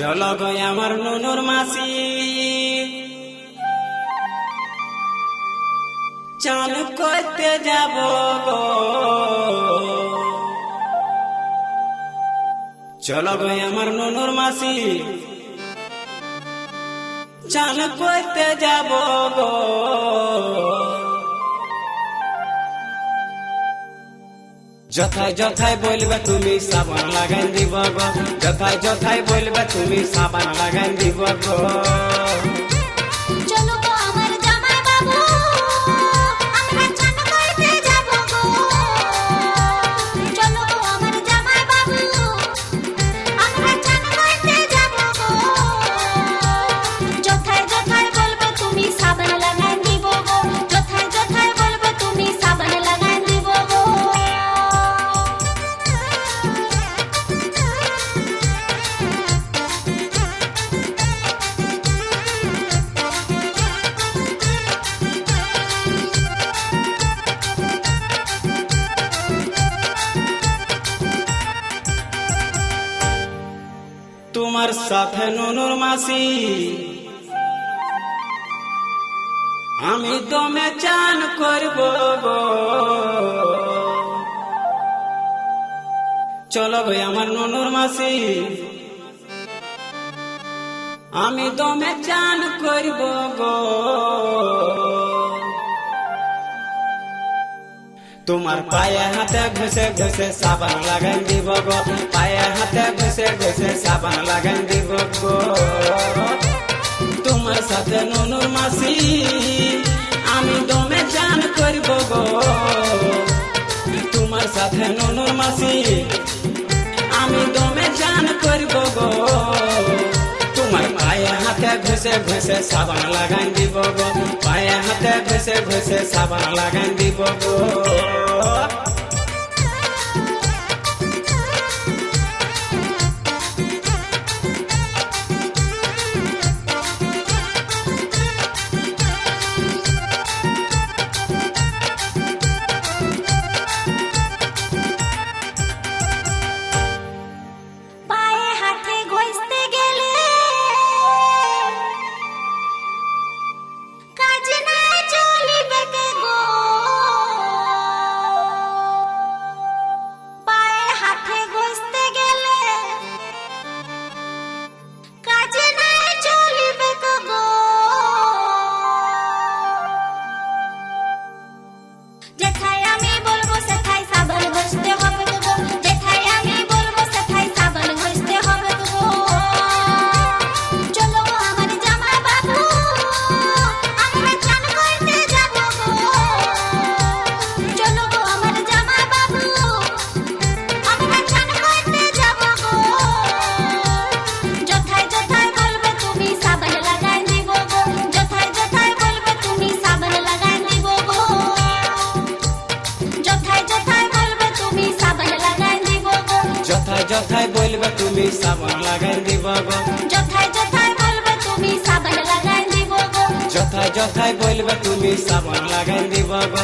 চলো গো আমার নুনুর মাসি চান করতে যাব গো। চলো গো আমার নুনুর মাসি চান করতে যাব গো। যথায় যথায় বলবে তুমি সাবান লাগাই দিব গো। যথায় যথায় বলবে তুমি সাবান লাগাই দিব গো। চলো গো আমার জামাই বাবু আমরা চান করতে যাব গো। চলো গো আমার জামাই বাবু আমরা চান করতে যাব গো। যথায় যথায় বলবে তুমি সাবান লাগাই দিব গো। যথায় যথায় বলবে তুমি সাবান লাগাই দিব গো। তোমার সাথে নুনুর মাসি আমি দমে চান করব গো। চলো গো আমার নুনুর মাসি আমি দমে চান করব গো। তোমার পায়ে হাতে ঘষে ঘষে সাবান লাগাই দিব গো। পায়ে হাতে ঘষে ঘষে সাবান লাগাই দিব গো। তোমার সাথে নুনুর মাসি আমি দমে চান করব গো। তোমার সাথে নুনুর মাসি আমি দমে চান করব গো। তোমার পায়ে হাতে ঘষে ঘষে সাবান লাগাই দিব গো। পায়ে হাতে ঘষে ঘষে সাবান লাগাই দিব গো। পায়ে হাতে ঘষতে গেলে কাজ নাই চলিবে কে গো। পায়ে হাতে ঘষতে গেলে কাজ নাই চলিবে কে গো। যেথায় আমি বলবো সেথায় সাবান ঘষতে হবে গো। যেথায় আমি বলবো সেথায় সাবান ঘষতে হবে গো। চলো গো আমার জামাই বাবু আমরা চান করতে যাব গো। চলো গো আমার জামাই বাবু আমরা চান করতে যাব গো। যথায় যথায় বলবে তুমি সাবান লাগাই দিব গো। যথায় যথায় বলবে তুমি সাবান লাগাই দিব গো। যথায় যথায় বলবে তুমি সাবান লাগাই দিব গো। যথায় যথায় বলবে তুমি সাবান লাগাই দিব গো। যথায় যথায় বলবে তুমি সাবান লাগাই দিব গো। যথায় যথায় বলবে তুমি সাবান লাগাই দিব গো।